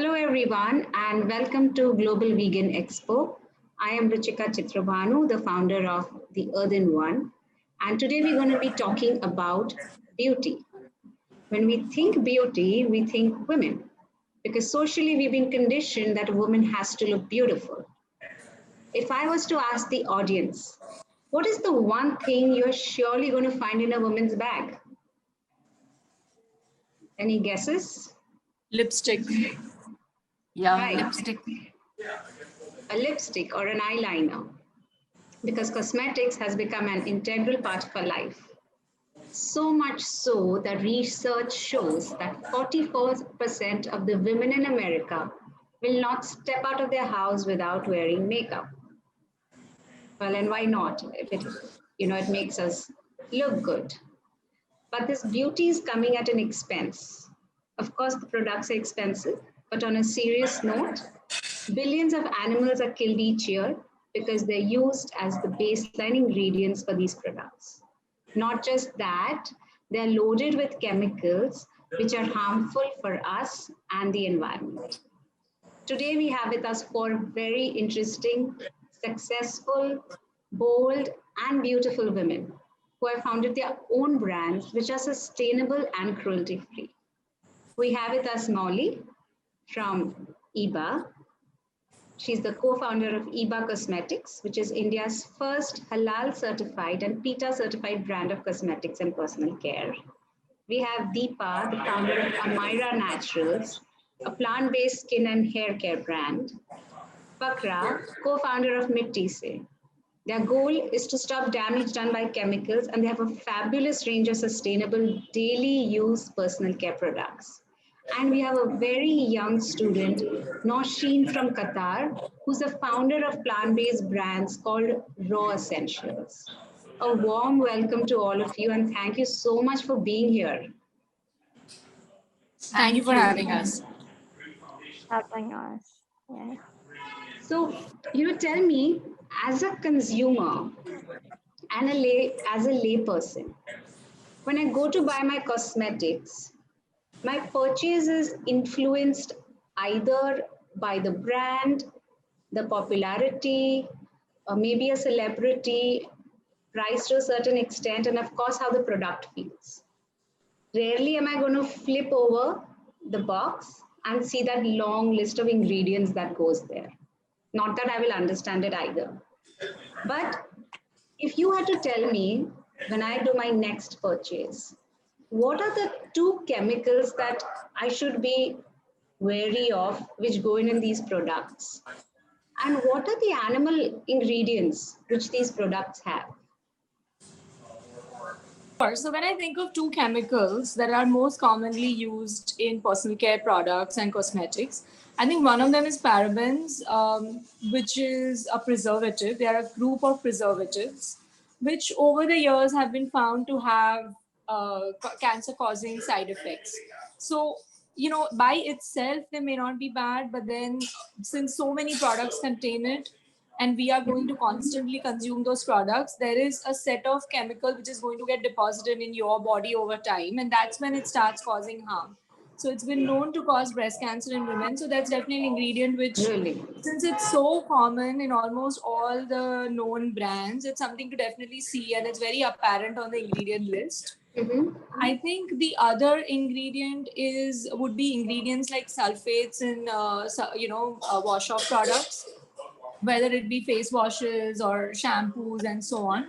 Hello everyone and welcome to Global Vegan Expo. I am Ruchika Chitrabhanu, the founder of The Earthen One, and today we're going to be talking about beauty. When we think beauty, we think women because socially we've been conditioned that a woman has to look beautiful. If I was to ask the audience, what is the one thing you're surely going to find in a woman's bag? Any guesses? Lipstick. Yeah, Right, lipstick. a lipstick or an eyeliner. Because cosmetics has become an integral part of our life. So much so that research shows that 44% of the women in America will not step out of their house without wearing makeup. Well, and why not? If it makes us look good. But this beauty is coming at an expense. Of course, the products are expensive, but on a serious note, billions of animals are killed each year because they're used as the baseline ingredients for these products. Not just that, they're loaded with chemicals which are harmful for us and the environment. Today, we have with us four very interesting, successful, bold, and beautiful women who have founded their own brands which are sustainable and cruelty free. We have with us Molly from Iba. She's the co-founder of Iba Cosmetics, which is India's first halal certified and PETA certified brand of cosmetics and personal care. We have Deepa, the founder of Amira Naturals, a plant-based skin and hair care brand. Fakra, co-founder of Mitti Se. Their goal is to stop damage done by chemicals, and they have a fabulous range of sustainable daily use personal care products. And we have a very young student, Nosheen from Qatar, who's the founder of plant-based brands called Raw Essentials. A warm welcome to all of you, and thank you so much for being here. Thank you for having us. Having us. Yeah. So, tell me, as a consumer and as a layperson, when I go to buy my cosmetics, my purchase is influenced either by the brand, the popularity, or maybe a celebrity, priced to a certain extent, and of course, how the product feels. Rarely am I going to flip over the box and see that long list of ingredients that goes there. Not that I will understand it either. But if you had to tell me when I do my next purchase, what are the two chemicals that I should be wary of which go in these products? And what are the animal ingredients which these products have? So when I think of two chemicals that are most commonly used in personal care products and cosmetics, I think one of them is parabens, which is a preservative. They are a group of preservatives, which over the years have been found to have cancer-causing side effects. So, by itself, they may not be bad, but then since so many products contain it, and we are going to constantly consume those products, there is a set of chemical which is going to get deposited in your body over time, and that's when it starts causing harm. So it's been known to cause breast cancer in women. So that's definitely an ingredient which, Really? since it's so common in almost all the known brands, it's something to definitely see, and it's very apparent on the ingredient list. Mm-hmm. I think the other ingredient would be ingredients like sulfates in wash off products, whether it be face washes or shampoos and so on.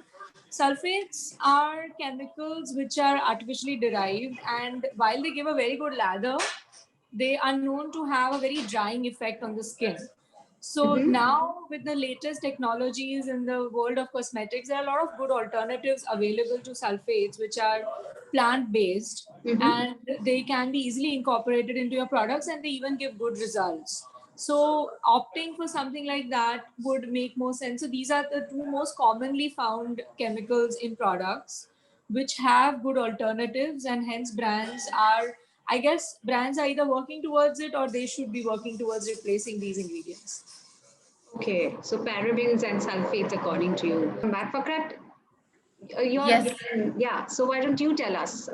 Sulfates are chemicals which are artificially derived, and while they give a very good lather, they are known to have a very drying effect on the skin. So now with the latest technologies in the world of cosmetics, there are a lot of good alternatives available to sulfates, which are plant-based, and they can be easily incorporated into your products, and they even give good results. So opting for something like that would make more sense. So these are the two most commonly found chemicals in products which have good alternatives, and hence I guess brands are either working towards it or they should be working towards replacing these ingredients. Okay, so parabens and sulfates according to you. Back Fakrat, Yes. yeah, so why don't you tell us?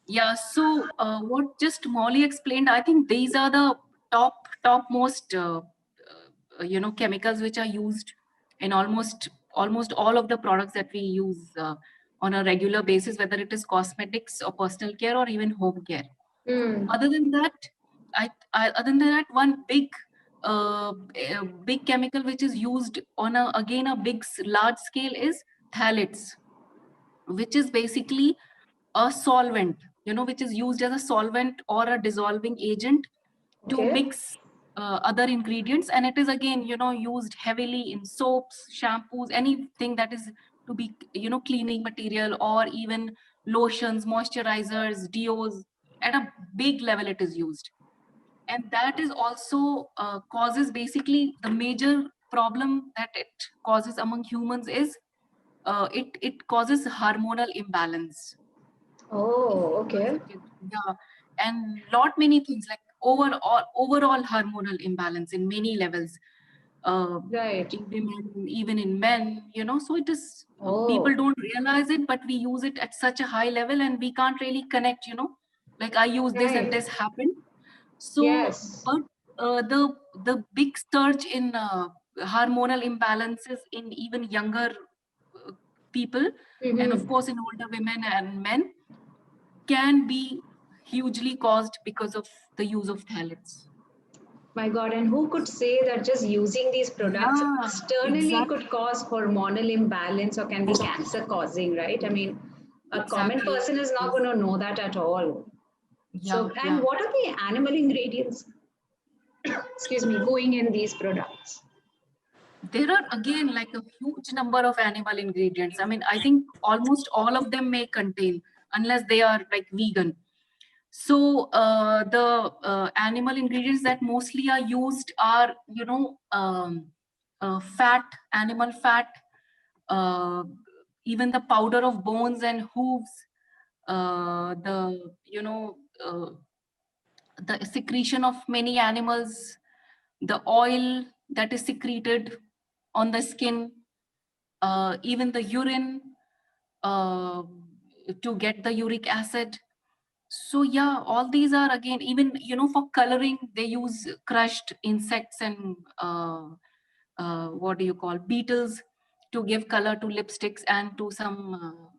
Yeah. So what just Molly explained, I think these are the topmost chemicals which are used in almost all of the products that we use on a regular basis, whether it is cosmetics or personal care or even home care. Other than that, one big chemical which is used on a large scale is phthalates, which is basically a solvent, which is used as a solvent or a dissolving agent to mix other ingredients, and it is again used heavily in soaps, shampoos, anything that is to be cleaning material, or even lotions, moisturizers, deos. At a big level it is used, and that is also causes, basically the major problem that it causes among humans is it causes hormonal imbalance. Oh, okay. Yeah, and many things like overall hormonal imbalance in many levels. Right. In women, even in men, so it is, people Oh, don't realize it, but we use it at such a high level and we can't really connect, like I use this and right. this happened. So, Yes. but the big surge in hormonal imbalances in even younger people, and of course in older women and men, can be hugely caused because of the use of phthalates. My God, and who could say that just using these products Yeah, externally exactly. could cause hormonal imbalance or can be cancer causing, right? I mean, a common Exactly. person is not going to know that at all. Yeah, So, and yeah. what are the animal ingredients, excuse me, going in these products? There are again like a huge number of animal ingredients. I mean, I think almost all of them may contain, unless they are like vegan. So the animal ingredients that mostly are used are, fat, animal fat, uh, even the powder of bones and hooves, the secretion of many animals, the oil that is secreted on the skin, even the urine uh, to get the uric acid. So yeah, all these are again, even for coloring, they use crushed insects and what do you call, beetles, to give color to lipsticks and to some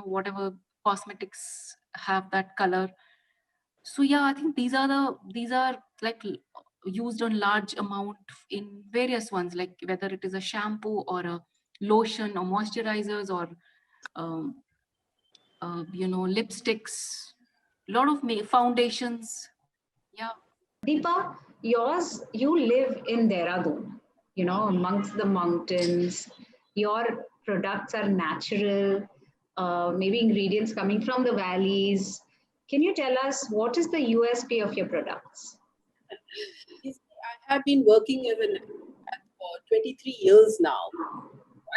whatever cosmetics have that color. So yeah, I think these are like used on large amount in various ones, like whether it is a shampoo or a lotion or moisturizers or um, lipsticks, a lot of foundations. Yeah. Deepa, you live in Dehradun, amongst the mountains. Your products are natural, maybe ingredients coming from the valleys. Can you tell us what is the USP of your products? You see, I have been working as an naturopath for 23 years now.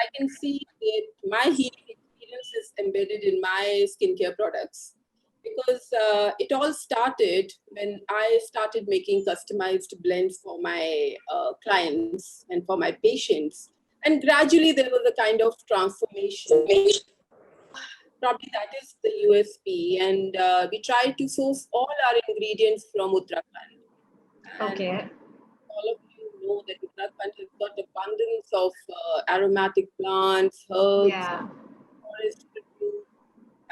I can see that my healing experience is embedded in my skincare products, because it all started when I started making customized blends for my clients and for my patients. And gradually there was a kind of transformation. Probably that is the USP. And we try to source all our ingredients from Uttarakhand. And Okay. all of you know that Uttarakhand has got abundance of aromatic plants, herbs, Yeah. forest produce,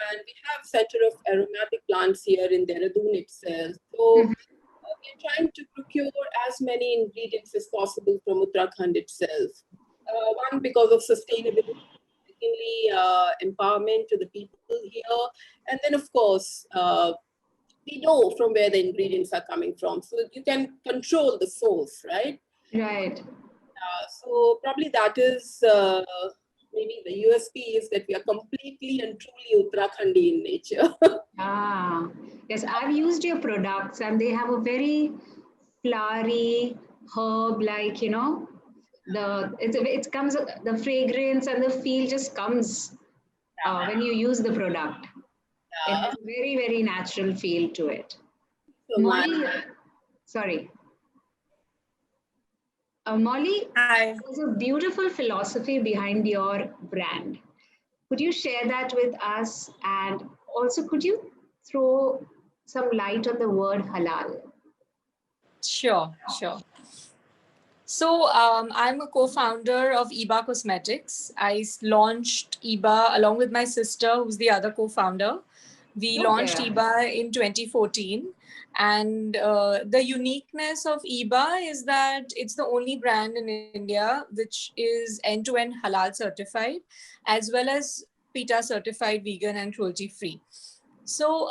and we have center of aromatic plants here in Dehradun itself. So we're trying to procure as many ingredients as possible from Uttarakhand itself. One, because of sustainability. Secondly, empowerment to the people here, and then of course. We know from where the ingredients are coming from, so you can control the source, right? Right. So probably that is maybe the USP is that we are completely and truly Uttarakhandi in nature. Ah, yes, I've used your products and they have a very flowery herb, like, it comes, the fragrance and the feel just comes when you use the product. It has a very, very natural feel to it. So much. Molly, sorry. Molly, Hi. there's a beautiful philosophy behind your brand. Could you share that with us? And also, could you throw some light on the word halal? Sure, sure. So I'm a co-founder of Iba Cosmetics. Launched Iba along with my sister, who's the other co-founder. We launched Okay. Iba in 2014. And the uniqueness of Iba is that it's the only brand in India which is end-to-end halal certified, as well as PETA certified, vegan and cruelty free. So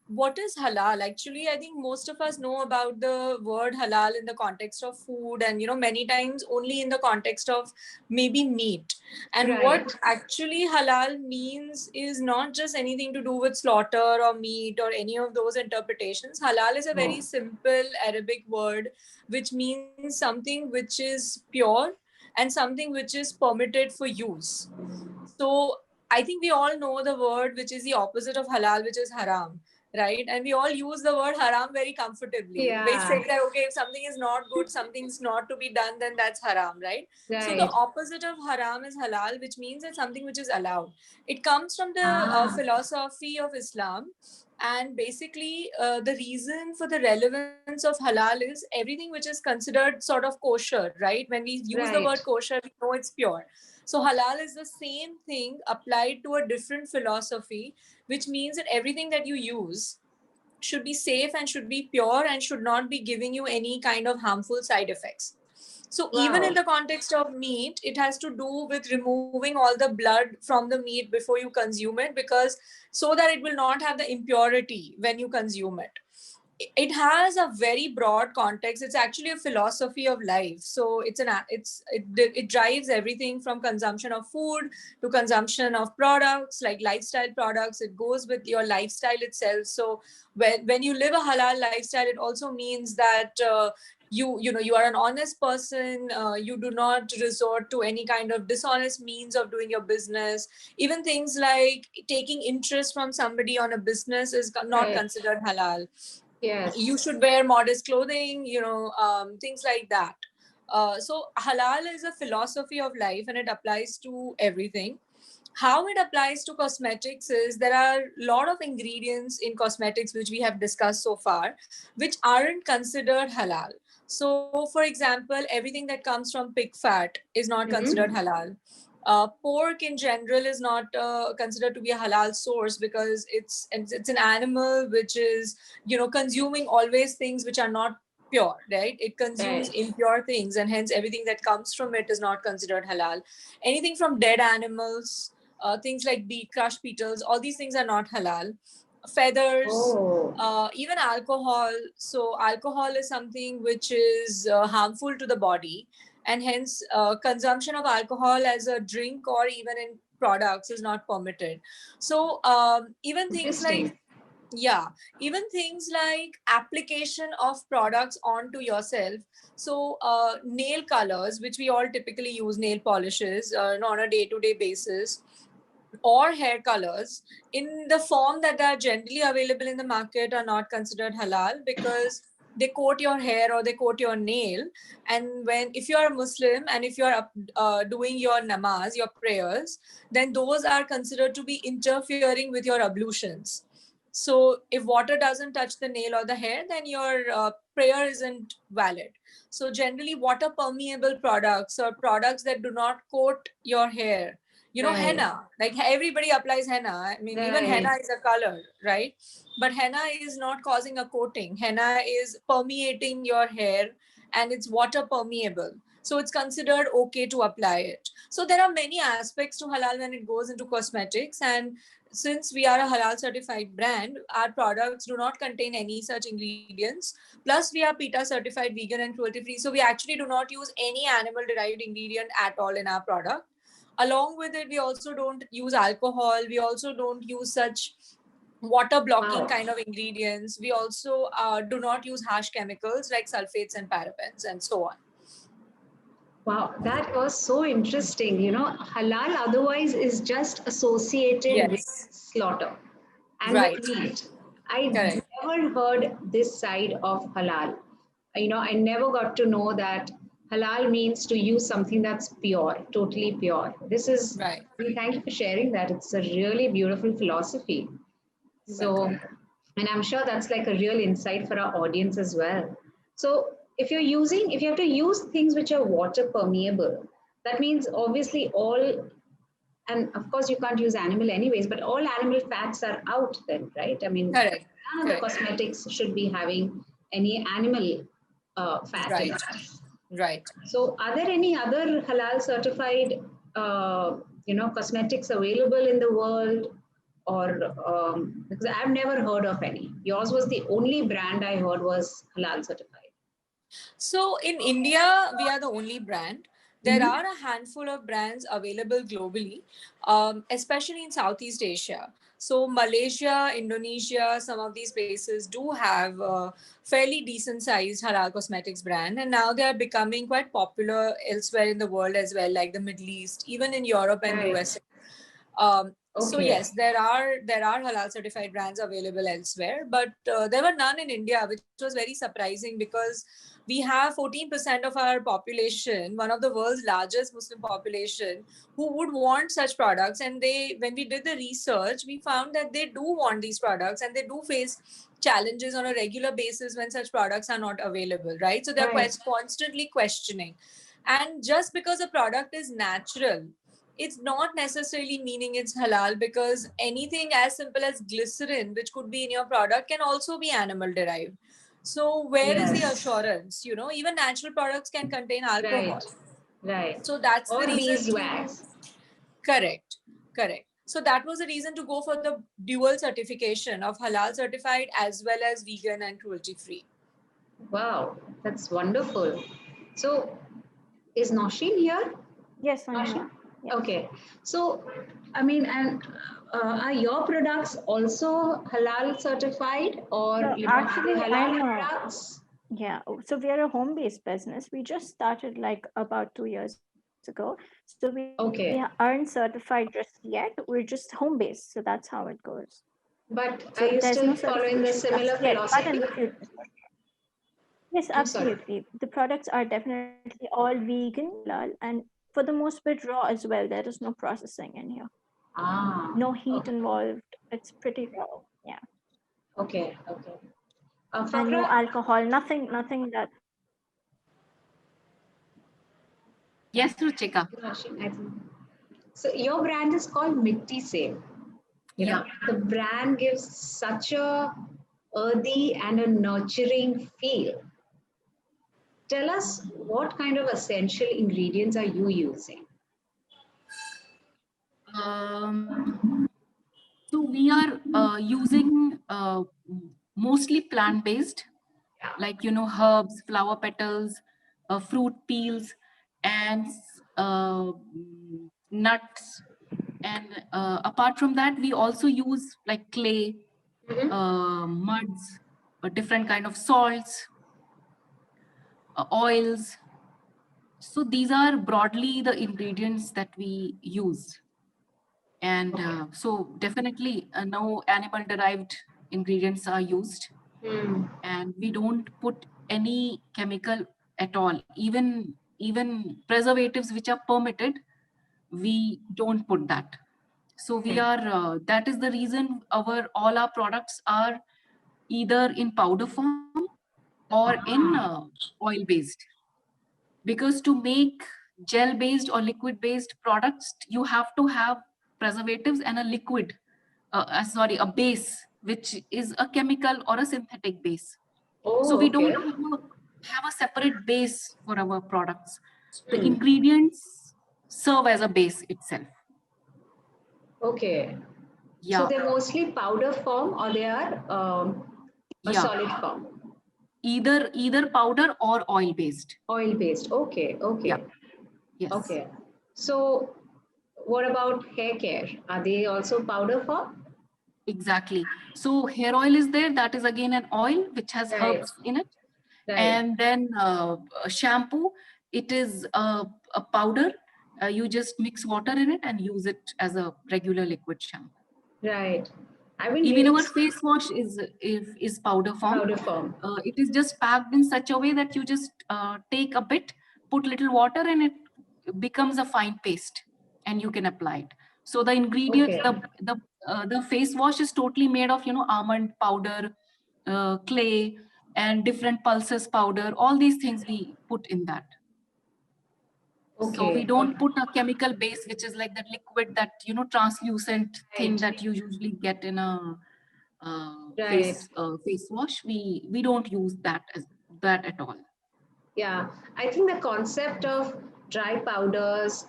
what is halal? Actually, I think most of us know about the word halal in the context of food, and many times only in the context of maybe meat. And Right. what actually halal means is not just anything to do with slaughter or meat or any of those interpretations. Halal is a very simple Arabic word which means something which is pure and something which is permitted for use. So I think we all know the word which is the opposite of halal, which is haram, right? And we all use the word haram very comfortably. We Yeah. say that, okay, if something is not good, something's not to be done, then that's haram, right? So the Right. opposite of haram is halal, which means that something which is allowed. It comes from the Ah. philosophy of Islam. And basically, the reason for the relevance of halal is everything which is considered sort of kosher, right? When we use the Right. word kosher, we know it's pure. So halal is the same thing applied to a different philosophy, which means that everything that you use should be safe and should be pure and should not be giving you any kind of harmful side effects. So even in Wow. the context of meat, it has to do with removing all the blood from the meat before you consume it, because so that it will not have the impurity when you consume it. It has a very broad context. It's actually a philosophy of life. So it drives everything from consumption of food to consumption of products like lifestyle products. It goes with your lifestyle itself. So when you live a halal lifestyle, it also means that you are an honest person. You do not resort to any kind of dishonest means of doing your business. Even things like taking interest from somebody on a business is not Right. considered halal. Yes. You should wear modest clothing, things like that. So halal is a philosophy of life and it applies to everything. How it applies to cosmetics is there are a lot of ingredients in cosmetics which we have discussed so far which aren't considered halal. So for example, everything that comes from pig fat is not considered halal. Pork in general is not considered to be a halal source because it's an animal which is consuming always things which are not pure, right? It consumes Right. impure things, and hence everything that comes from it is not considered halal. Anything from dead animals, things like crushed beetles, all these things are not halal. Feathers, Oh. even alcohol. So alcohol is something which is harmful to the body, and hence consumption of alcohol as a drink or even in products is not permitted. So even things like Interesting. yeah, even things like application of products onto yourself. So nail colors, which we all typically use, nail polishes on a day-to-day basis, or hair colors in the form that are generally available in the market are not considered halal because they coat your hair or they coat your nail. And when if you are a Muslim and if you are doing your namaz, your prayers, then those are considered to be interfering with your ablutions. So if water doesn't touch the nail or the hair, then your prayer isn't valid. So generally water permeable products or products that do not coat your hair, Right. henna, like everybody applies henna. I mean, even Right. henna is a color, right? But henna is not causing a coating. Henna is permeating your hair and it's water permeable. So it's considered okay to apply it. So there are many aspects to halal when it goes into cosmetics. And since we are a halal certified brand, our products do not contain any such ingredients. Plus, we are PETA certified, vegan and cruelty free. So we actually do not use any animal derived ingredient at all in our product. Along with it, we also don't use alcohol. We also don't use such water blocking Wow. kind of ingredients. We also do not use harsh chemicals like sulfates and parabens and so on. Wow, that was so interesting. Halal otherwise is just associated with Yes, slaughter and with right, meat. I correct. never heard this side of halal. I never got to know that halal means to use something that's pure, totally pure. Right. Thank you for sharing that. It's a really beautiful philosophy. You're So, welcome. and I'm sure that's like a real insight for our audience as well. So if you have to use things which are water permeable, that means obviously all, and of course you can't use animal anyways, but all animal fats are out then, right? I mean, Correct. none of the Correct. cosmetics should be having any animal fat in Right. it. Right. So are there any other halal certified, cosmetics available in the world? Or because I've never heard of any. Yours was the only brand I heard was halal certified. So in India, we are the only brand. There Mhm. are a handful of brands available globally, especially in Southeast Asia. So Malaysia, Indonesia, some of these places do have fairly decent sized halal cosmetics brand, and now they are becoming quite popular elsewhere in the world as well, like the Middle East, even in Europe and Right. USA. So Okay. yes, there are halal certified brands available elsewhere, but there were none in India, which was very surprising because we have 14% of our population, one of the world's largest Muslim population, who would want such products. And when we did the research, we found that they do want these products and they do face challenges on a regular basis when such products are not available, right? So they're Right. constantly questioning. And just because a product is natural, it's not necessarily meaning it's halal, because anything as simple as glycerin, which could be in your product, can also be animal derived. So where is the Yes. assurance? Even natural products can contain alcohol. Right. Right. So that's the Or reason to. beeswax. Correct. Correct. So that was the reason to go for the dual certification of halal certified as well as vegan and cruelty free. Wow, that's wonderful. So is Noshin here? Yes, I'm Noshin? here. Yeah. Okay. So, I mean, and are your products also halal certified, or So are they actually, halal products? so we are a home-based business. We just started like about 2 years ago. So we aren't Okay. certified just yet. We're just home-based. So that's how it goes. But So are you there's no still following the certification just similar yet, but in philosophy? the future. Yes, I'm sorry. absolutely. The products are definitely all vegan, halal, and for the most bit raw as well. There is no processing in here. Ah, No heat okay, involved. It's pretty raw. Yeah. okay, okay. And no Fakra, alcohol, nothing that. Yes, Ruchika. Noshin, I think. So your brand is called Mitti Se. Yeah. The brand gives such a earthy and a nurturing feel. Tell us what kind of essential ingredients are you using? So we are using mostly plant-based, like herbs, flower petals, fruit peels, and nuts. And apart from that, we also use like clay, Mhm. muds, different kind of salts, oils. So these are broadly the ingredients that we use. And Okay. so definitely no animal derived ingredients are used, Hmm. and we don't put any chemical at all. Even preservatives which are permitted, we don't put that. So we Okay. are that is the reason all our products are either in powder form or in Ah, oil based, because to make gel based or liquid based products you have to have preservatives and a liquid, sorry, a base which is a chemical or a synthetic base. So oh, we okay. don't have a separate base for our products. The Hmm. ingredients serve as a base itself. Okay. So Yeah. they're mostly powder form or they are a Yeah, solid form, either powder or oil based. oil based. Okay, Yeah. okay, Yes. okay. So what about hair care? Are they also powder form? Exactly. So hair oil is there. That is again an oil which has Right, herbs in it. right, And then shampoo, it is a powder. You just mix water in it and use it as a regular liquid shampoo. right. I've been Even reading our face wash is powder form. powder form. It is just packed in such a way that you just take a bit, put little water, and it becomes a fine paste, and you can apply it. So the ingredients, Okay, the face wash is totally made of almond powder, clay, and different pulses powder. All these things we put in that. So we Okay. don't put a chemical base, which is like that liquid, that, you know, translucent thing Right. that you usually get in a Right. face wash. We don't use that as that at all. Yeah, I think the concept of dry powders,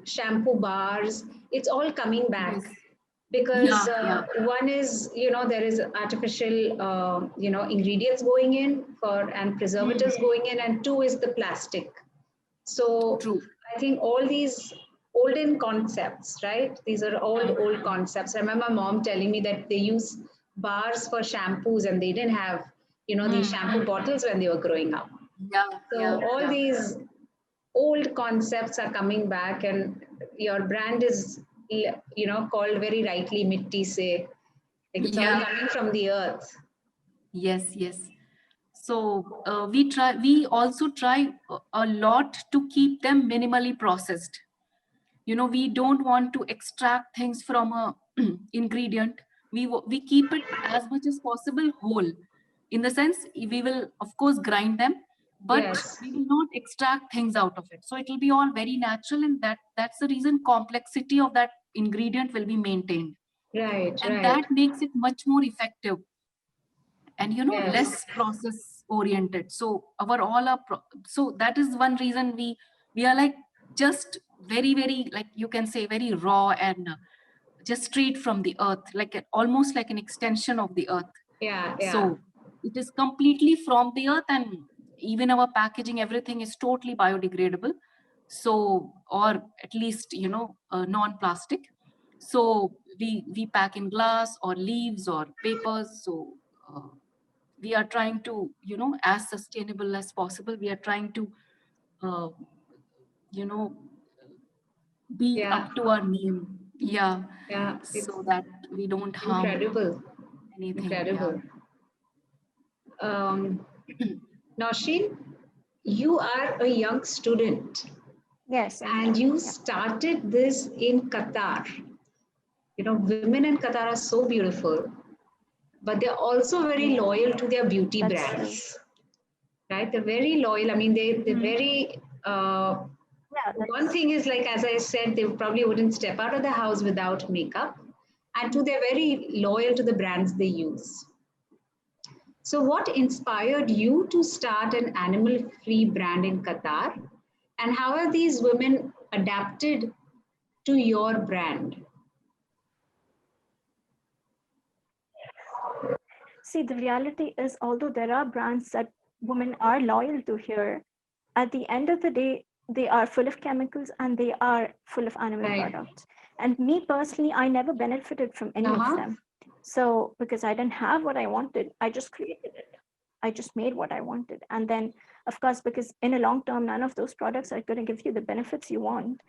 shampoo bars, it's all coming back Yes. because Yeah. one is, there is artificial, ingredients going in for and preservatives going in, and two is the plastic. So True. I think all these olden concepts, right? These are all old concepts. I remember mom telling me that they use bars for shampoos and they didn't have, these shampoo bottles when they were growing up. So all these old concepts are coming back, and your brand is, called very rightly Mitti Se. Like it's all coming from the earth. Yes. So we also try a lot to keep them minimally processed. You know, we don't want to extract things from a ingredient. We keep it as much as possible whole. In the sense, we will of course grind them, but Yes. we will not extract things out of it. So it will be all very natural, and that's the reason complexity of that ingredient will be maintained, Right, and right. that makes it much more effective and, you know, Yes. less process oriented. So so that is one reason we are like just very, like you can say, very raw and just straight from the earth, like almost like an extension of the earth. Yeah. So it is completely from the earth, and even our packaging, everything is totally biodegradable. So, or at least, you know, non-plastic. So we pack in glass or leaves or papers. So we are trying to, you know, as sustainable as possible. We are trying to, uh, you know, be Yeah. up to our name. Yeah. Yeah. It's So that we don't harm incredible. anything. Incredible. Nausheen, you are a young student Yes. and you started this in Qatar. Women in Qatar are so beautiful, but they're also very Yeah, loyal to their beauty that's true. brands, right? They're very loyal. I mean, they're very, Yeah, one thing is, like, as I said, they probably wouldn't step out of the house without makeup. And two, they're very loyal to the brands they use. So, what inspired you to start an animal free brand in Qatar? And how have these women adapted to your brand? see, the reality is, although there are brands that women are loyal to here, at the end of the day, they are full of chemicals and they are full of animal Right. products. And me personally, I never benefited from any of them. So, because I didn't have what I wanted, I just created it. I just made what I wanted. And then, of course, because in a long term, none of those products are going to give you the benefits you want.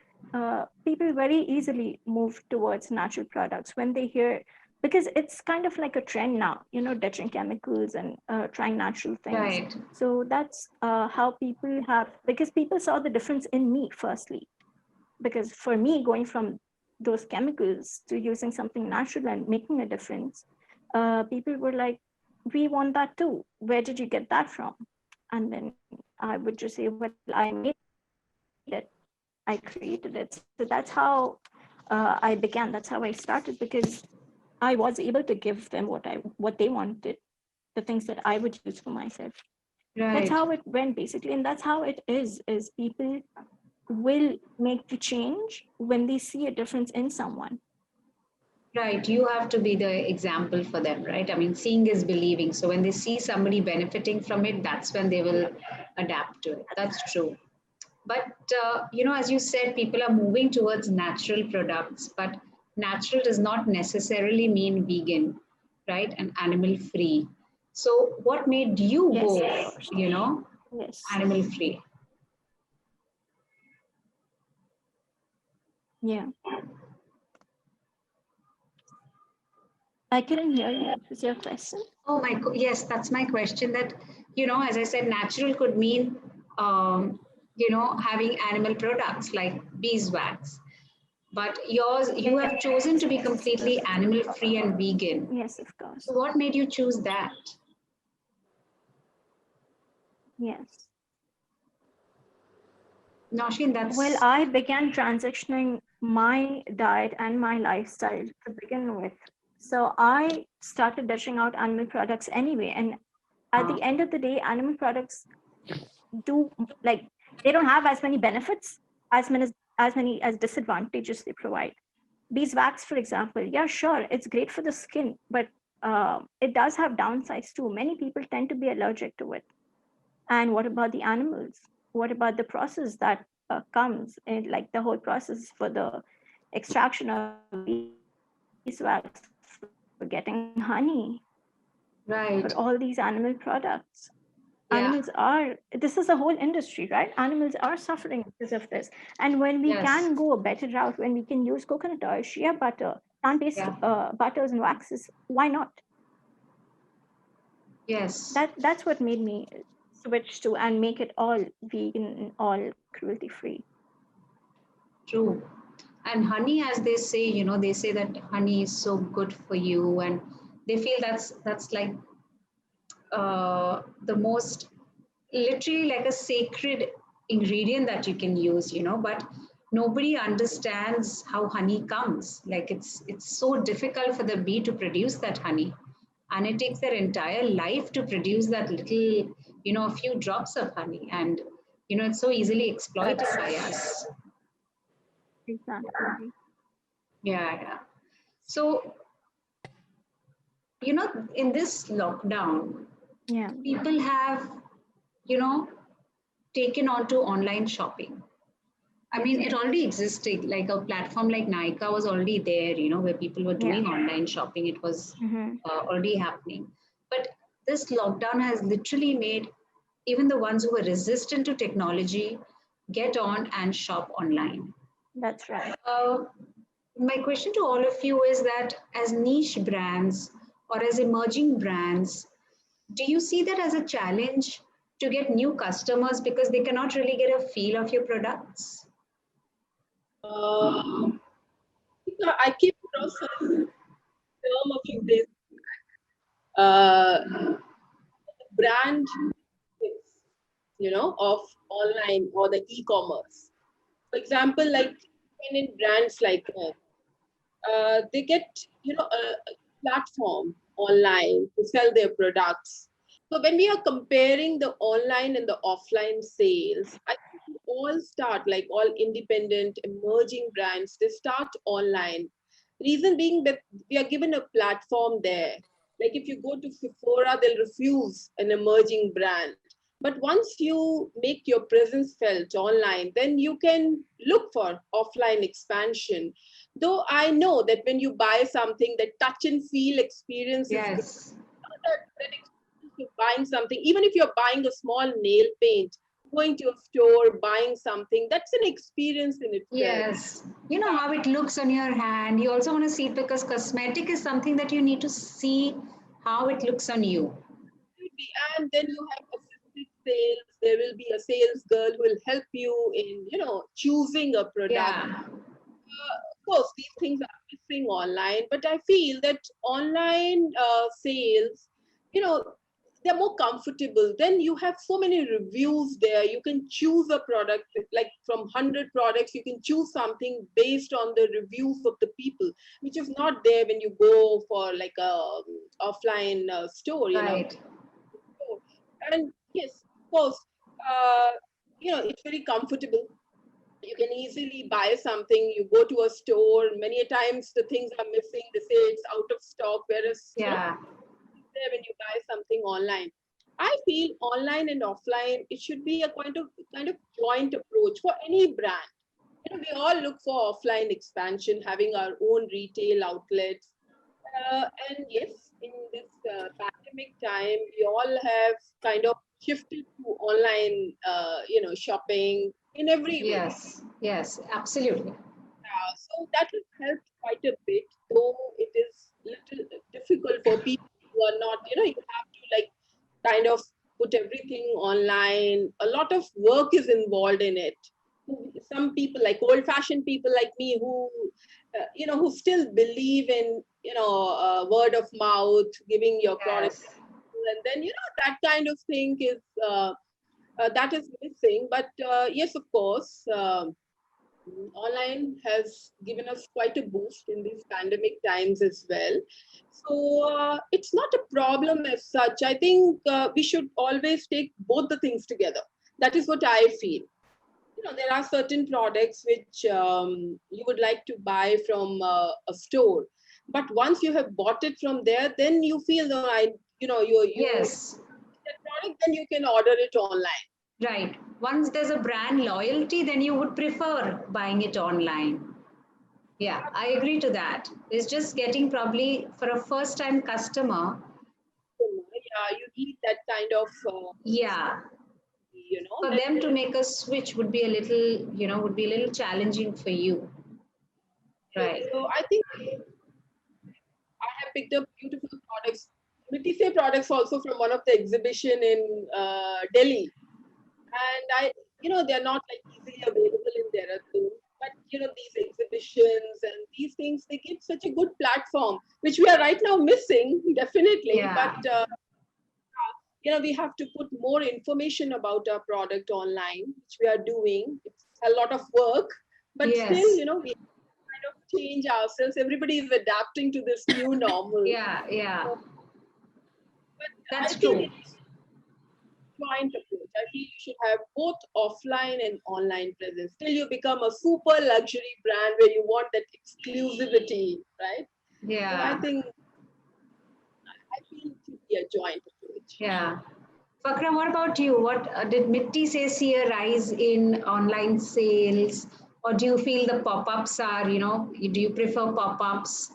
People very easily move towards natural products when they hear, because it's kind of like a trend now, ditching chemicals and trying natural things. Right. So that's how people have, because people saw the difference in me, firstly. Because for me, going from those chemicals to using something natural and making a difference, people were like, we want that too. Where did you get that from? And then I would just say, well, I made it, I created it. So that's how I began. That's how I started, because I was able to give them what they wanted, the things that I would use for myself. Right. That's how it went, basically. And that's how it is people will make the change when they see a difference in someone. Right. You have to be the example for them, right? I mean, seeing is believing. So when they see somebody benefiting from it, that's when they will adapt to it. That's true. But, as you said, people are moving towards natural products, but natural does not necessarily mean vegan, right? And animal free. So what made you Yes, go, of course. Yes. animal free? Yeah. I couldn't hear you. What was your question? Oh my, yes, that's my question. That, as I said, natural could mean, having animal products like beeswax. But yours, you have chosen to be completely animal free and vegan. Yes, of course. So what made you choose that? Yes. Nausheen, Well, that's I began transitioning my diet and my lifestyle to begin with. So I started dishing out animal products anyway. And at the end of the day, animal products do, like, they don't have as many benefits as many as disadvantages they provide. Beeswax, for example, yeah, sure, it's great for the skin, but it does have downsides too. Many people tend to be allergic to it. And what about the animals? What about the process that comes in, like the whole process for the extraction of beeswax, for getting honey, for all these right. animal products? Animals Yeah. are, this is a whole industry, right? Animals are suffering because of this. And when we can Yes. go a better route, when we can use coconut oil, shea butter, plant-based Yeah. butters and waxes, why not? Yes. That's what made me switch to and make it all vegan and all cruelty free. True. And honey, as they say, they say that honey is so good for you, and they feel that's like the most literally like a sacred ingredient that you can use, but nobody understands how honey comes. Like it's so difficult for the bee to produce that honey, and it takes their entire life to produce that little, a few drops of honey, and it's so easily exploited That's by us. exactly. Yeah, yeah. So, in this lockdown, Yeah. people have, you know, taken on to online shopping. I mean, it already existed. Like a platform like Nykaa was already there, where people were Yeah. doing online shopping. It was Mm-hmm. already happening. But this lockdown has literally made even the ones who were resistant to technology get on and shop online. That's right. My question to all of you is that as niche brands or as emerging brands, do you see that as a challenge to get new customers because they cannot really get a feel of your products? Uh, I came across a term a few days. Uh, brand mix, of online or the e-commerce. For example, like independent brands like they get a platform online to sell their products. So when we are comparing the online and the offline sales, I think we all start, like all independent emerging brands, they start online. Reason being that we are given a platform there. Like if you go to Sephora, they'll refuse an emerging brand. But once you make your presence felt online, then you can look for offline expansion. Though I know that when you buy something, that touch and feel experience is good. Yes, That experience of buying something, even if you're buying a small nail paint, going to a store, buying something, that's an experience in itself. yes. You know how it looks on your hand. You also want to see it because cosmetic is something that you need to see how it looks on you. And then you have assisted sales. There will be a sales girl who will help you in, choosing a product. Yeah, Of course, these things are missing online, but I feel that online sales, you know, they're more comfortable. Then you have so many reviews there. You can choose a product, like from 100 products, you can choose something based on the reviews of the people, which is not there when you go for like a offline store. right. And yes, of course, uh, it's very comfortable. You can easily buy something. You go to a store, many a times the things are missing. They say it's out of stock, whereas Yeah, it's there when you buy something online. I feel online and offline, it should be a kind of joint approach for any brand. We all look for offline expansion, having our own retail outlets. And yes, in this pandemic time, we all have kind of shifted to online, shopping in every way. yes, yes, absolutely. So that has helped quite a bit, though it is little difficult for people who are not, you have to like kind of put everything online. A lot of work is involved in it. Some people, like old-fashioned people like me, who still believe in, word of mouth, giving your product, Yes, and then that kind of thing is That is missing. But yes, of course, online has given us quite a boost in these pandemic times as well. So it's not a problem as such. I think we should always take both the things together. That is what I feel. There are certain products which you would like to buy from a store, but once you have bought it from there, then you feel no, you Yes, that product, then you can order it online. right. Once there's a brand loyalty, then you would prefer buying it online. Yeah, I agree to that. It's just getting probably for a first time customer. Yeah, you need that kind of Yeah, for that them to make a switch would be a little, would be a little challenging for you. Right. so I think I have picked up beautiful products, Mitise products also from one of the exhibition in Delhi, and they're not like easily available in Dehradun, but these exhibitions and these things, they give such a good platform, which we are right now missing definitely. Yeah. But we have to put more information about our product online, which we are doing. It's a lot of work, but Yes. still, we kind of change ourselves. Everybody is adapting to this new normal. Yeah. But That's I true. think it's joint approach. I feel you should have both offline and online presence till you become a super luxury brand where you want that exclusivity, right? So Yeah. I feel it should be a joint approach. Yeah. Fakram, what about you? What did Mitti say see a rise in online sales, or do you feel the pop-ups are, do you prefer pop-ups?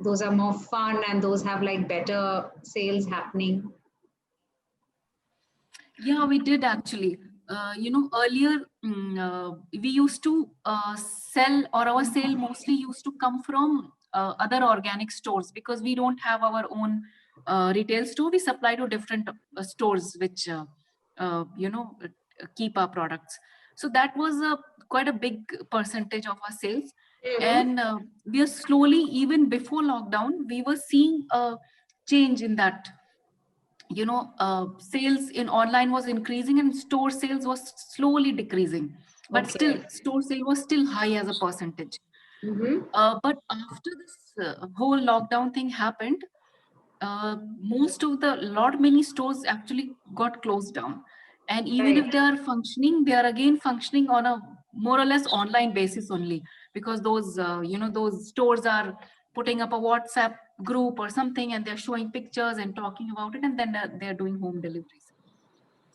Those are more fun and those have like better sales happening. Yeah, we did actually. Earlier we used to sell, or our sale mostly used to come from other organic stores, because we don't have our own retail store. We supply to different stores which keep our products. So that was quite a big percentage of our sales. And we are slowly, even before lockdown, we were seeing a change in that. Sales in online was increasing and store sales was slowly decreasing, but Okay. still store sale was still high as a percentage. But after this whole lockdown thing happened, many stores actually got closed down, and even if Right. they are functioning, they are again functioning on a more or less online basis only, because those stores are putting up a WhatsApp group or something, and they're showing pictures and talking about it, and then they're doing home deliveries.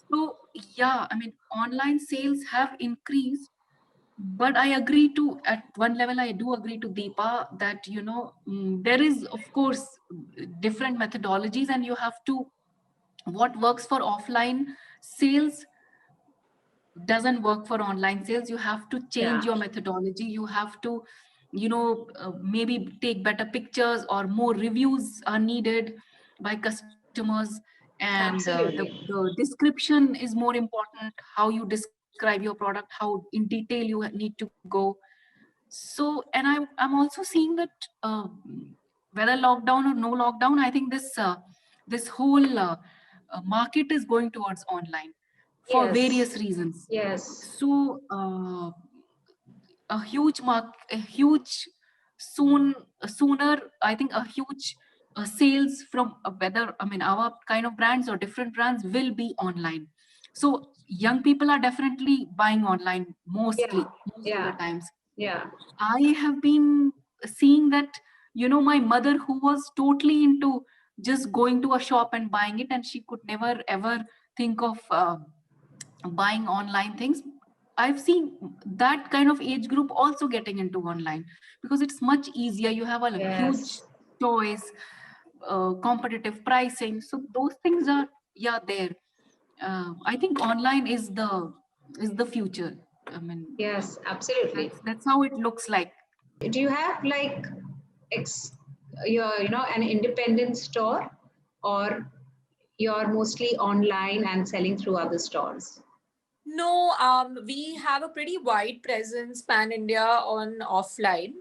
So yeah, I mean, online sales have increased, but I agree to, at one level, I do agree to Deepa that, there is, of course, different methodologies, and you have to, what works for offline sales doesn't work for online sales. You have to change Yeah. your methodology. You have to, maybe take better pictures, or more reviews are needed by customers. And Absolutely. the description is more important, how you describe your product, how in detail you need to go. So, and I'm also seeing that whether lockdown or no lockdown, I think this whole market is going towards online for Yes. various reasons. Yes. So a huge sooner, I think a huge sales from whether, I mean, our kind of brands or different brands will be online. So young people are definitely buying online Yeah. most of the Yeah. times. Yeah. I have been seeing that, my mother, who was totally into just going to a shop and buying it, and she could never ever think of buying online things. I've seen that kind of age group also getting into online, because it's much easier. You have a huge Yes. choice, competitive pricing. So those things are, yeah, there. I think online is the future. I mean, Yes. Absolutely. that's how it looks like. Do you have like ex your an independent store, or you're mostly online and selling through other stores? No, we have a pretty wide presence pan India on offline,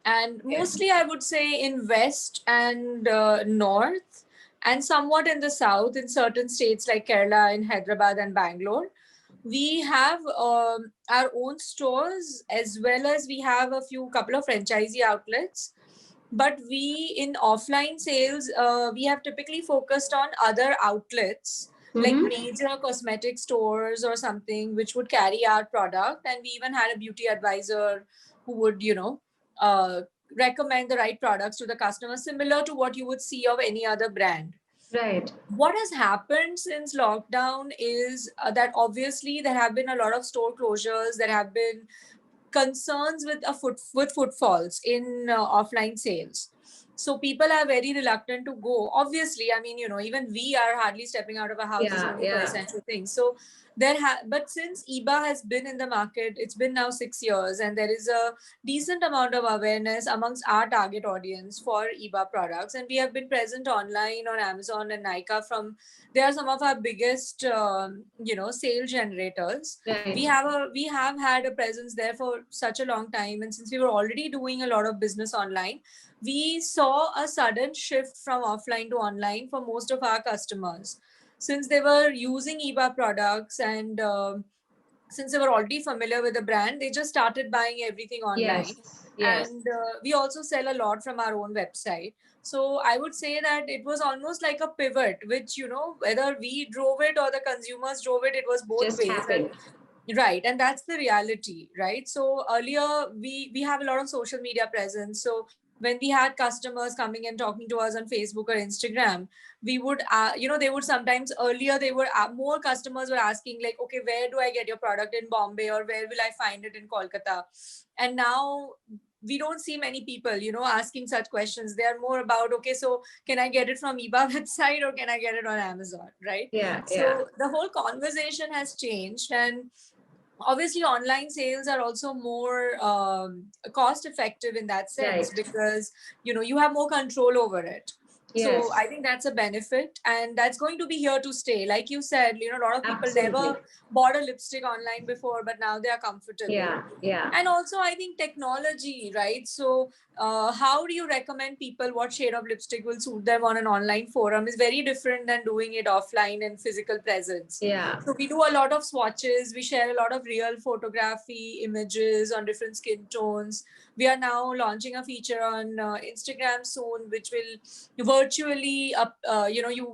and Okay. mostly I would say in West and North. and somewhat in the south, in certain states like Kerala, in Hyderabad and Bangalore. We have our own stores, as well as we have a couple of franchisee outlets. But we, in offline sales, we have typically focused on other outlets, like Mhm. major cosmetic stores or something, which would carry our product. And we even had a beauty advisor who would, recommend the right products to the customer, similar to what you would see of any other brand. Right. What has happened since lockdown is that obviously there have been a lot of store closures. There have been concerns with footfalls in offline sales. So people are very reluctant to go. Obviously, I mean, even we are hardly stepping out of our houses Yeah, only for yeah. essential things. So but since EBA has been in the market, it's been now 6 years, and there is a decent amount of awareness amongst our target audience for EBA products. And we have been present online on Amazon and Nykaa. They are some of our biggest, sale generators. Right. We have had a presence there for such a long time, and since we were already doing a lot of business online, we saw a sudden shift from offline to online for most of our customers, since they were using EBA products, and since they were already familiar with the brand, they just started buying everything online. Yes. And we also sell a lot from our own website. So I would say that it was almost like a pivot, which, whether we drove it or the consumers drove it, it was both Just ways. happened. Right, and that's the reality, right? So earlier we have a lot of social media presence. So when we had customers coming and talking to us on Facebook or Instagram, we would they would sometimes, earlier they were more customers were asking like, okay, where do I get your product in Bombay, or where will I find it in Kolkata? And now we don't see many people asking such questions. They are more about, okay, so can I get it from EBA website, or can I get it on Amazon, right? Yeah, So yeah. the whole conversation has changed, and obviously online sales are also more cost effective in that sense, Right. because you have more control over it. So Yes. I think that's a benefit, and that's going to be here to stay. Like you said, a lot of people Absolutely. never bought a lipstick online before, but now they are comfortable. Yeah. And also I think technology, right? So how do you recommend people what shade of lipstick will suit them on an online forum is very different than doing it offline and physical presence. Yeah. So we do a lot of swatches. We share a lot of real photography images on different skin tones. We are now launching a feature on Instagram soon, which will virtually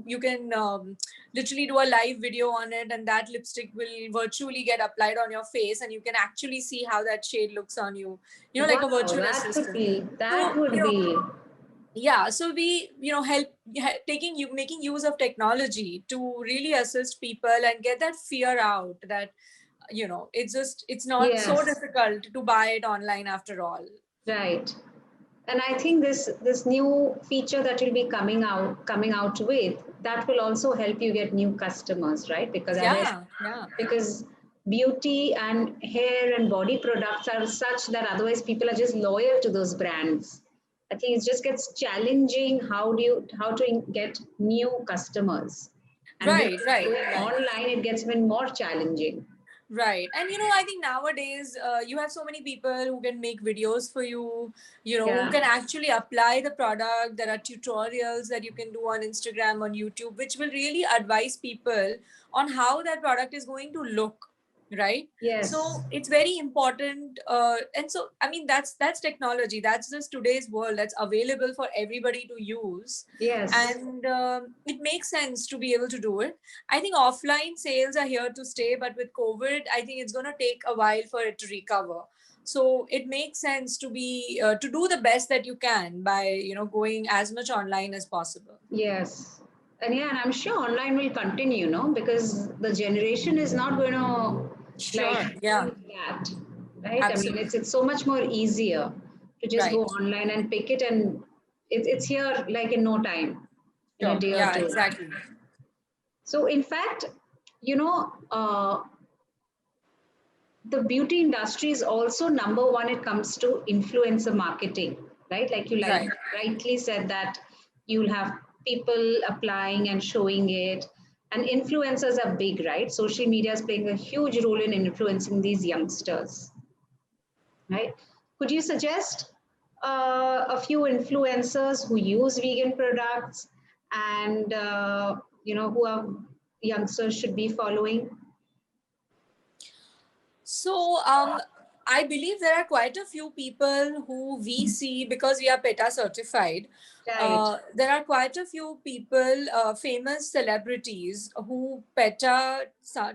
you can literally do a live video on it, and that lipstick will virtually get applied on your face, and you can actually see how that shade looks on you. Like a virtual that assistant. that would be. Yeah, so we help making use of technology to really assist people and get that fear out, that it's not so Yes. difficult to buy it online after all. Right. And I think this new feature that will be coming out with, that will also help you get new customers, right? Because because beauty and hair and body products are such that otherwise people are just loyal to those brands. I think it just gets challenging how to get new customers. And Right. online it gets even more challenging. Right. And I think nowadays you have so many people who can make videos for you, who can actually apply the product. There are tutorials that you can do on Instagram, on YouTube, which will really advise people on how that product is going to look. Right. Yes. So it's very important. And so, I mean, that's technology. That's just today's world. That's available for everybody to use. Yes. And it makes sense to be able to do it. I think offline sales are here to stay, but with COVID, I think it's going to take a while for it to recover. So it makes sense to be to do the best that you can by going as much online as possible. Yes. And I'm sure online will continue, because the generation is not going to that, right? Absolutely. I mean, it's so much more easier to just go Right. online and pick it, and it's here like in no time, in a day or two. Exactly. So in fact, the beauty industry is also number one when it comes to influencer marketing, right? Like you rightly said that you'll have people applying and showing it, and influencers are big, right? Social media is playing a huge role in influencing these youngsters, right? Could you suggest a few influencers who use vegan products and who our youngsters should be following? So I believe there are quite a few people who we see, because we are PETA certified. Right. There are quite a few people, famous celebrities who PETA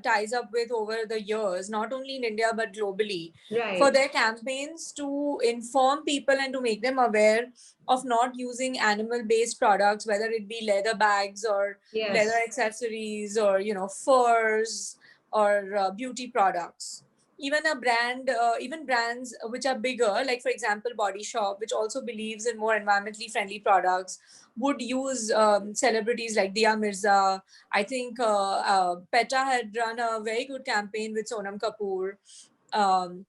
ties up with over the years, not only in India but globally, for Right. their campaigns to inform people and to make them aware of not using animal-based products, whether it be leather bags or Yes. leather accessories or furs or beauty products. Even even brands which are bigger, like for example Body Shop, which also believes in more environmentally friendly products, would use celebrities like Dia Mirza. I think PETA had run a very good campaign with Sonam Kapoor.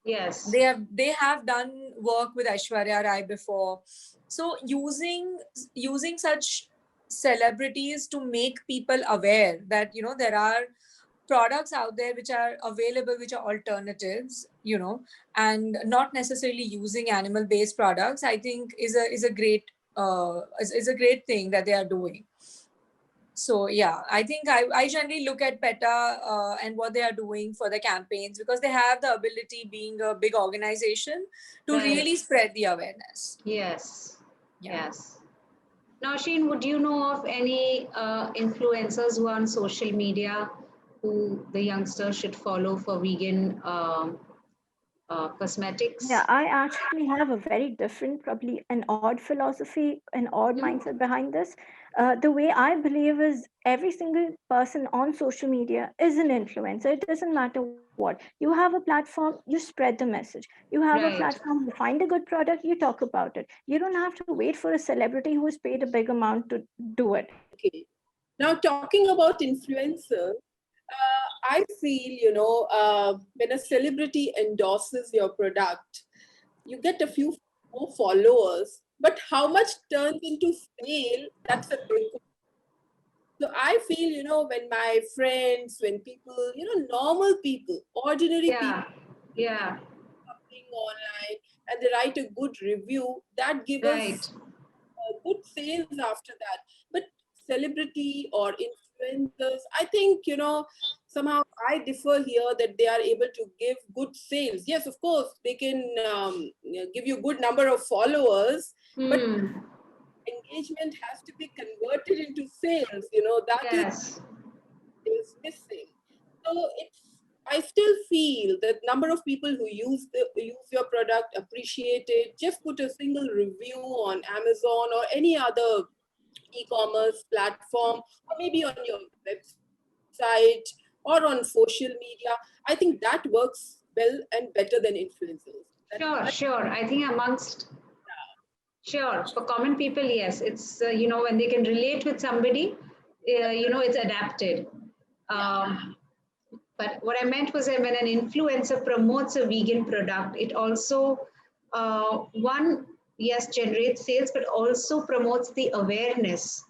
Yes. They have done work with Aishwarya Rai before. So using such celebrities to make people aware that there are products out there which are available, which are alternatives, and not necessarily using animal based products, I think is a great is a great thing that they are doing. So yeah, I think I generally look at PETA and what they are doing for the campaigns, because they have the ability, being a big organization, to Right. really spread the awareness. Yes. Yeah. Yes. Now, Sheen, would you know of any influencers who are on social media who the youngsters should follow for vegan cosmetics? Yeah, I actually have a very different, probably an odd philosophy, an odd mindset behind this. The way I believe is every single person on social media is an influencer. It doesn't matter what. You have a platform, you spread the message. You have a Right. platform, you find a good product, you talk about it. You don't have to wait for a celebrity who is paid a big amount to do it. Okay. Now, talking about influencer, I feel, when a celebrity endorses your product, you get a few more followers, but how much turns into sale, that's a big question. So I feel, when my friends, when people, normal people, ordinary people Yeah. something online and they write a good review, that gives us Right. good sales after that. But celebrity or influencers, I think, somehow I differ here that they are able to give good sales. Yes, of course, they can give you good number of followers, but engagement has to be converted into sales. That Yes. is missing. So I still feel that number of people who use your product, appreciate it, just put a single review on Amazon or any other e-commerce platform, or maybe on your website or on social media. I think that works well and better than influencers. Sure. I think sure, for common people, yes, it's when they can relate with somebody, it's adapted. But what I meant was that when an influencer promotes a vegan product, it also one, yes, generates sales, but also promotes the awareness,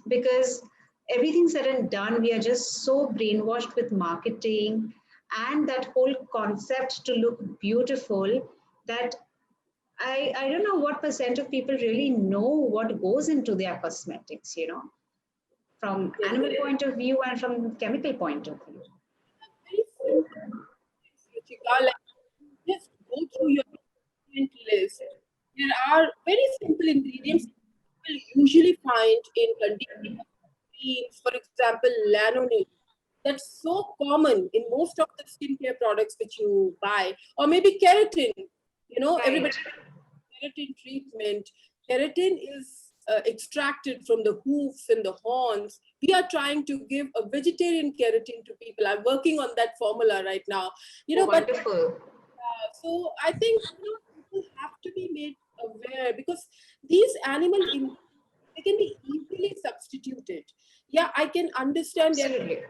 because everything said and done, we are just so brainwashed with marketing and that whole concept to look beautiful that I don't know what percent of people really know what goes into their cosmetics, from animal point of view and from chemical point of view. Very simple, Ruchika. Like, just go through your ingredient list. There are very simple ingredients people usually find in conditioner creams, for example, lanolin. That's so common in most of the skincare products that you buy, or maybe keratin. Everybody keratin treatment. Keratin is extracted from the hoofs and the horns. We are trying to give a vegetarian keratin to people. I'm working on that formula right now. But Wonderful. so I think people have to be made aware because these they can be easily substituted. Yeah, I can understand their Absolutely.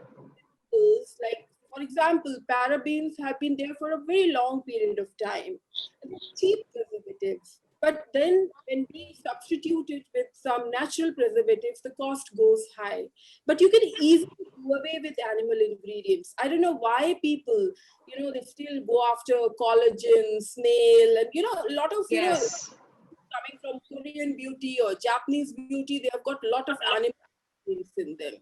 like, for example, parabens have been there for a very long period of time. And they're cheap preservatives. But then when we substitute it with some natural preservatives, the cost goes high. But you can easily do away with animal ingredients. I don't know why people, they still go after collagen, snail, and a lot of, Yes. coming from Korean beauty or Japanese beauty, they have got a lot of animal ingredients in them.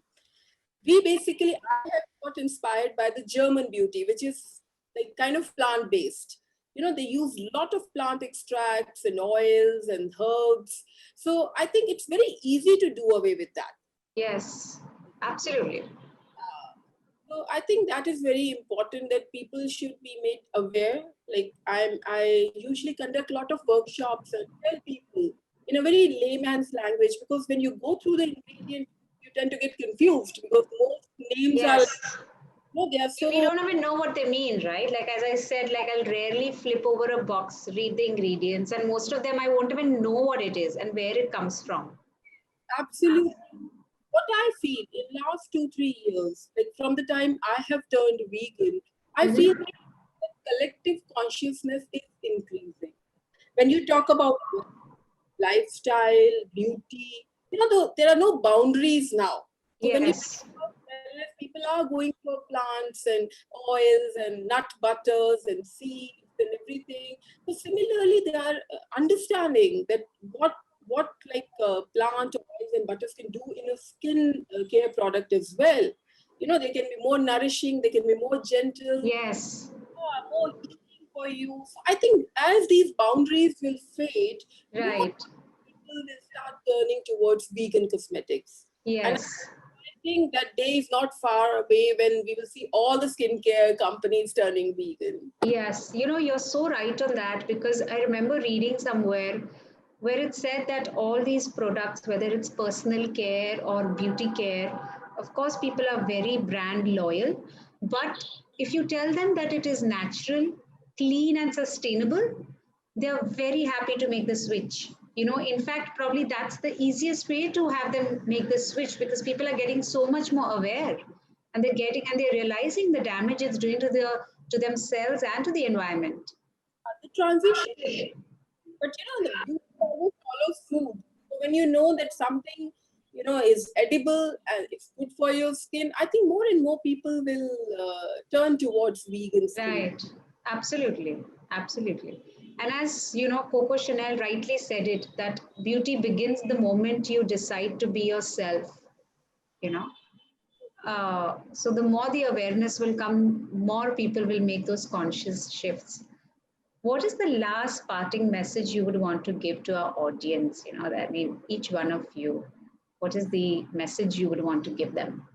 I have got inspired by the German beauty, which is like kind of plant-based. You know, they use a lot of plant extracts and oils and herbs. So I think it's very easy to do away with that. Yes, absolutely. So I think that is very important that people should be made aware. Like I usually conduct a lot of workshops and tell people in a very layman's language, because when you go through the ingredients, you tend to get confused because most names are, Yes. no, they are so. We don't even know what they mean, right? Like, as I said, like I'll rarely flip over a box, read the ingredients, and most of them I won't even know what it is and where it comes from. Absolutely. What I feel in last 2-3 years, like from the time I have turned vegan, I feel that collective consciousness is increasing. When you talk about lifestyle, beauty, you know, there are no boundaries now. So when you Yes. wellness, people are going for plants and oils and nut butters and seeds and everything. So similarly, they are understanding that what like plant oils and butters can do in a skin care product as well. You know, they can be more nourishing, they can be more gentle, Yes. more healing for you. So I think as these boundaries will fade, more Right. people will start turning towards vegan cosmetics. And Yes. I think that day is not far away when we will see all the skincare companies turning vegan. Yes, you know, you're so right on that, because I remember reading somewhere where it said that all these products, whether it's personal care or beauty care, of course, people are very brand loyal. But if you tell them that it is natural, clean, and sustainable, they're very happy to make the switch. You know, in fact, probably that's the easiest way to have them make the switch, because people are getting so much more aware, and they're realizing the damage it's doing to themselves and to the environment. The transition, but you know, the beauty always follows food. So when you know that something, you know, is edible and it's good for your skin, I think more and more people will turn towards vegan skin. Right. Absolutely. Absolutely. And as you know, Coco Chanel rightly said it, that beauty begins the moment you decide to be yourself, you know. So the more the awareness will come, more people will make those conscious shifts. What is the last parting message you would want to give to our audience? You know, I mean, each one of you, what is the message you would want to give them?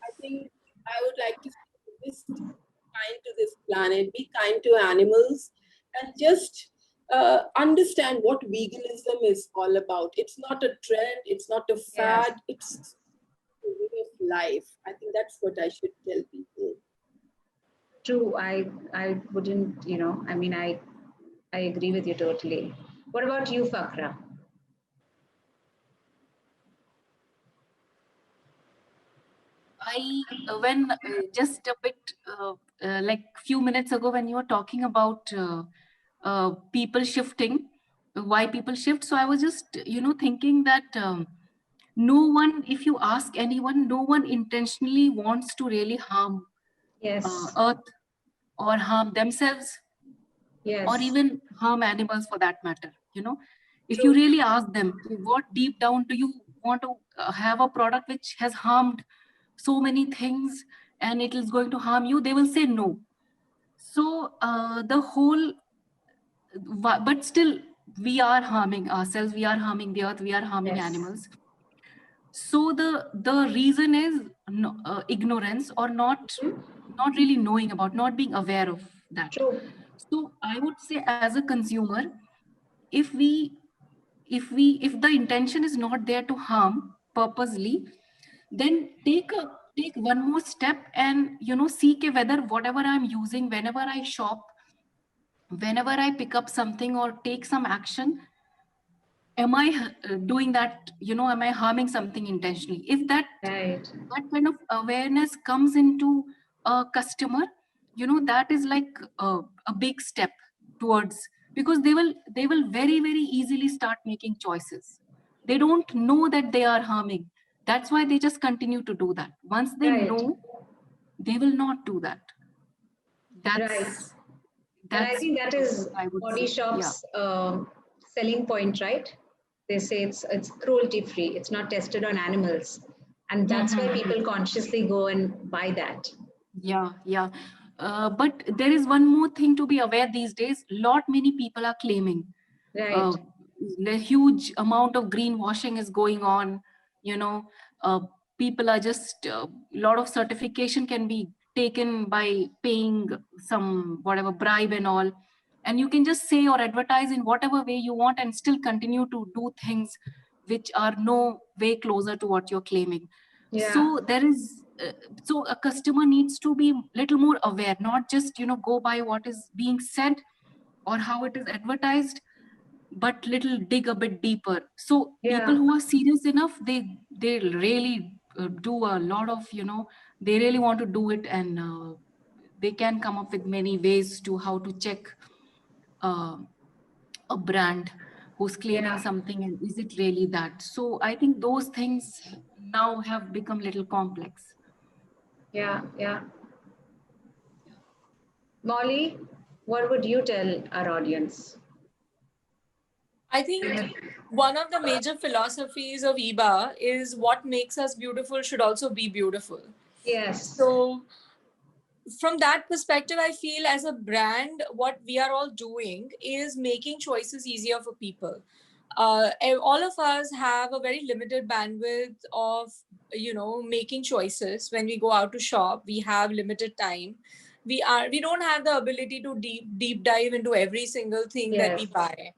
I think I would like to say this: be kind to this planet, be kind to animals, and just understand what veganism is all about. It's not a trend, it's not a Yes. fad, it's a way of life. I think that's what I should tell people. True. I wouldn't, you know, I mean, I agree with you totally. What about you, Fakra? When just a bit like few minutes ago when you were talking about people shifting, why people shift. So I was just, thinking that no one, if you ask anyone, no one intentionally wants to really harm Yes. Earth or harm themselves or Yes. even harm animals for that matter. If you True. really ask them, what deep down do you want to have a product which has harmed so many things and it is going to harm you, they will say no. So the whole, but still we are harming ourselves, we are harming the earth, we are harming Yes. animals. So the reason is ignorance, or not really knowing about, not being aware of that. True. So I would say, as a consumer, if we if the intention is not there to harm purposely, then take one more step and seek a whether whatever I'm using, whenever I shop, whenever I pick up something or take some action, am I doing that, am I harming something intentionally? If Right. that kind of awareness comes into a customer, that is like a big step towards, because they will very very easily start making choices. They don't know that they are harming, that's why they just continue to do that. Once they Right. know, they will not do that. Right. That's And I That's think that is I would Body say. Yeah. Shop's selling point, right? They say it's cruelty free. It's not tested on animals, and that's why people consciously go and buy that. Yeah, yeah. But there is one more thing to be aware these days. Lot many people are claiming Right. the huge amount of greenwashing is going on. You know, people are just lot of certification can be taken by paying some whatever bribe and all, and you can just say or advertise in whatever way you want and still continue to do things which are no way closer to what you're claiming. Yeah. So there is so a customer needs to be little more aware, not just go by what is being said or how it is advertised, but little dig a bit deeper. So people Yeah. who are serious enough, they really do a lot of they really want to do it, and they can come up with many ways to how to check uh, a brand who's claiming Yeah. something, and is it really that. So I think those things now have become little complex. Yeah. Yeah. Molly, what would you tell our audience? I think one of the major philosophies of IBA is what makes us beautiful should also be beautiful. Yes. So from that perspective, I feel as a brand, what we are all doing is making choices easier for people. All of us have a very limited bandwidth of making choices. When we go out to shop, we have limited time. We don't have the ability to deep dive into every single thing that we Yes. buy.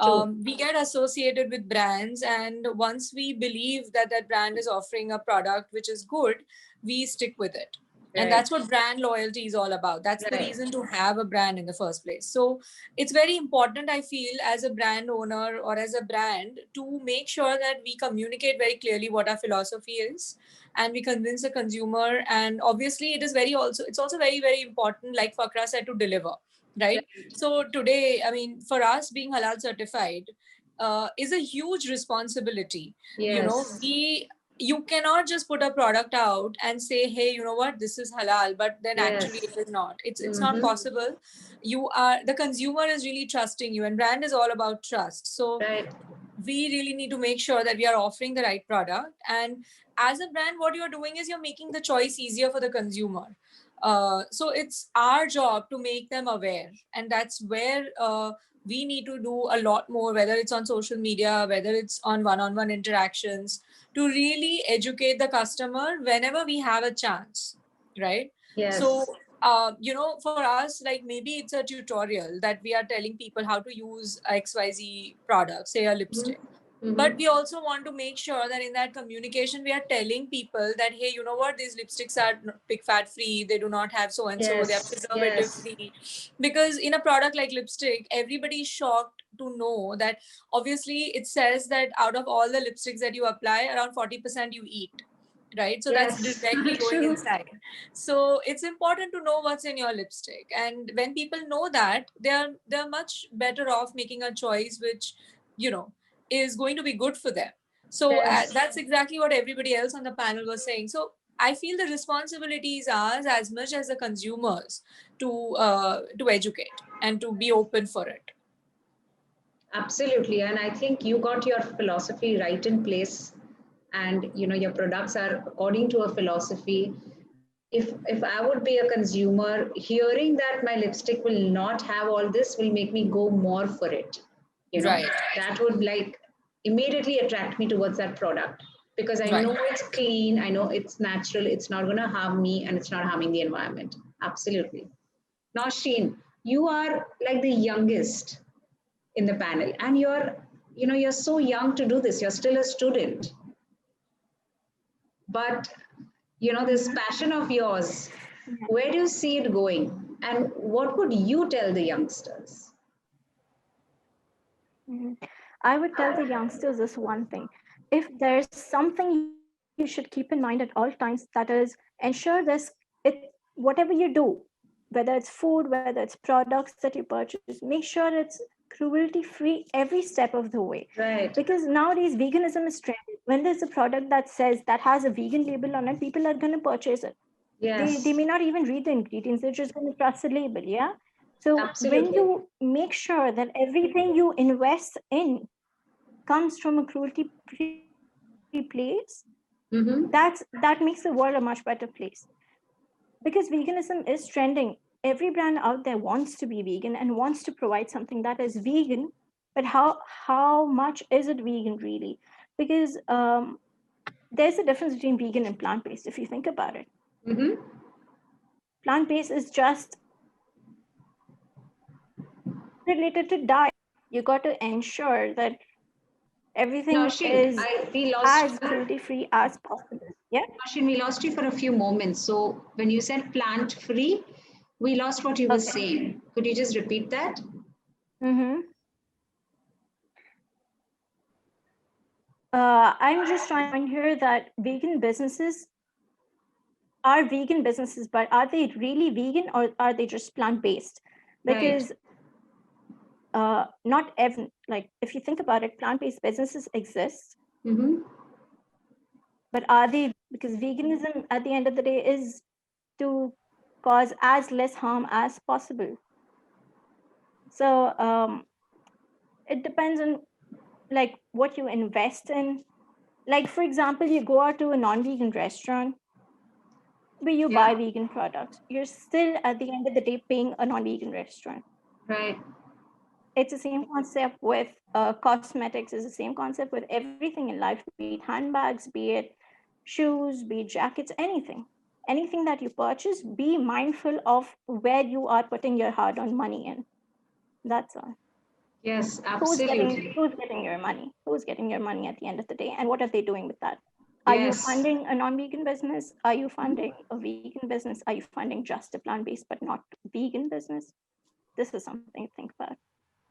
True. We get associated with brands, and once we believe that that brand is offering a product which is good, we stick with it. And Right. that's what brand loyalty is all about. That's the Right. reason to have a brand in the first place. So it's very important, I feel, as a brand owner or as a brand, to make sure that we communicate very clearly what our philosophy is, and we convince the consumer. And obviously it's also very, very important, like Fakra said, to deliver, right? So today, I mean, for us, being halal certified is a huge responsibility. Yes. You cannot just put a product out and say, hey, you know what, this is halal, but then actually Yes. it is not. It's not Mm-hmm. possible. The consumer is really trusting you, and brand is all about trust. So Right. we really need to make sure that we are offering the right product. And as a brand, what you're doing is you're making the choice easier for the consumer. So it's our job to make them aware, and that's where we need to do a lot more, whether it's on social media, whether it's on one-on-one interactions, to really educate the customer whenever we have a chance, right? Yes. So for us, like, maybe it's a tutorial that we are telling people how to use XYZ product, say a lipstick. Mm-hmm. But we also want to make sure that in that communication, we are telling people that, hey, you know what, these lipsticks are pig fat free, they do not have so and so, they are Yes. preservative Yes. free. Because in a product like lipstick, everybody is shocked to know that obviously it says that out of all the lipsticks that you apply, around 40% you eat, right? So that's Yes. directly going True. inside. So it's important to know what's in your lipstick, and when people know that, they're much better off making a choice which is going to be good for them. So Yes. that's exactly what everybody else on the panel was saying. So I feel the responsibility is ours as much as the consumers to educate and to be open for it. Absolutely. And I think you got your philosophy right in place. And your products are according to a philosophy. If I would be a consumer, hearing that my lipstick will not have all this will make me go more for it. Right. That would like immediately attract me towards that product, because I Right. know it's clean, I know it's natural, it's not going to harm me, and it's not harming the environment. Absolutely. Now, Sheen, you are like the youngest in the panel, and you're so young to do this. You're still a student, but this passion of yours, where do you see it going, and what would you tell the youngsters? I would tell the youngsters this one thing. If there's something you should keep in mind at all times, that is ensure whatever you do, whether it's food, whether it's products that you purchase, make sure it's cruelty free every step of the way. Right. Because nowadays veganism is trending. When there's a product that has a vegan label on it, people are going to purchase it. Yes. They may not even read the ingredients, they're just going to trust the label. Yeah. So when Absolutely. you make sure that everything you invest in comes from a cruelty-free place, Mm-hmm. that makes the world a much better place. Because veganism is trending. Every brand out there wants to be vegan and wants to provide something that is vegan, but how much is it vegan really? Because there's a difference between vegan and plant-based if you think about it. Mm-hmm. Plant-based is just related to diet. You got to ensure that everything Nosheen, is we as lost. cruelty-free as possible. Yeah. Nosheen, we lost you for a few moments. So when you said plant-free, we lost what you were Okay. saying. Could you just repeat that? Mm-hmm. I'm just trying to hear that vegan businesses are vegan businesses, but are they really vegan or are they just plant-based? Right. Because not every, like if you think about it, plant-based businesses exist, Mm-hmm. but are they, because veganism at the end of the day is to cause as less harm as possible. So it depends on like what you invest in. Like for example, you go out to a non-vegan restaurant where you buy Yeah. vegan products. You're still at the end of the day paying a non-vegan restaurant. Right. It's the same concept with cosmetics, is the same concept with everything in life, be it handbags, be it shoes, be it jackets, anything that you purchase, be mindful of where you are putting your hard-earned money in. That's all. Yes, Who's absolutely. getting your money? Who's getting your money at the end of the day, and what are they doing with that? Are you Yes. funding a non-vegan business? Are you funding a vegan business? Are you funding just a plant-based but not vegan business? This is something to think about.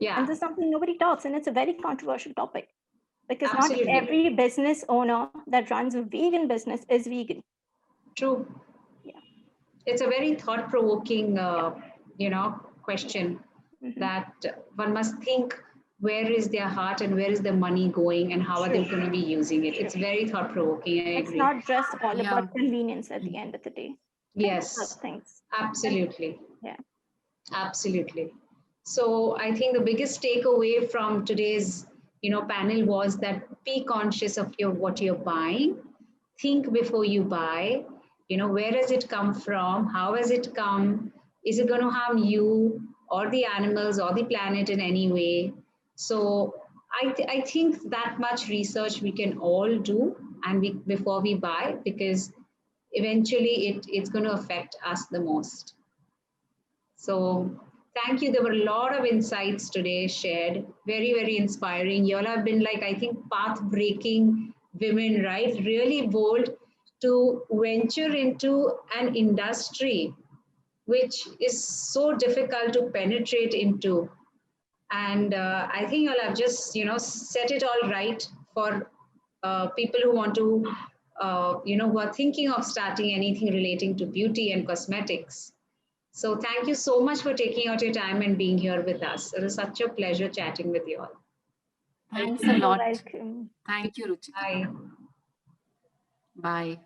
And Yeah, this is something nobody talks, and it's a very controversial topic because not absolutely. every business owner that runs a vegan business is vegan. True. Yeah. It's a very thought-provoking, Yeah. question Mhm. that one must think where is their heart and where is the money going and how are they True. going to be using it. It's very thought-provoking. I It's agree. not just all Yeah. about convenience at the end of the day. Think about Yes, things. And absolutely. yeah. Absolutely. So I think the biggest takeaway from today's, panel was that be conscious of what you're buying. Think before you buy. Where has it come from? How has it come? Is it going to harm you or the animals or the planet in any way? So I think that much research we can all do and before we buy, because eventually it's going to affect us the most. So thank you. There were a lot of insights today shared. Very, very inspiring. You all have been like, I think, path breaking women, right? Really bold to venture into an industry which is so difficult to penetrate into. And I think you all have just, set it all right for people who want to, who are thinking of starting anything relating to beauty and cosmetics. So thank you so much for taking out your time and being here with us. It was such a pleasure chatting with you all. Thanks a You're lot. welcome. Thank you, Ruchita. Bye. Bye.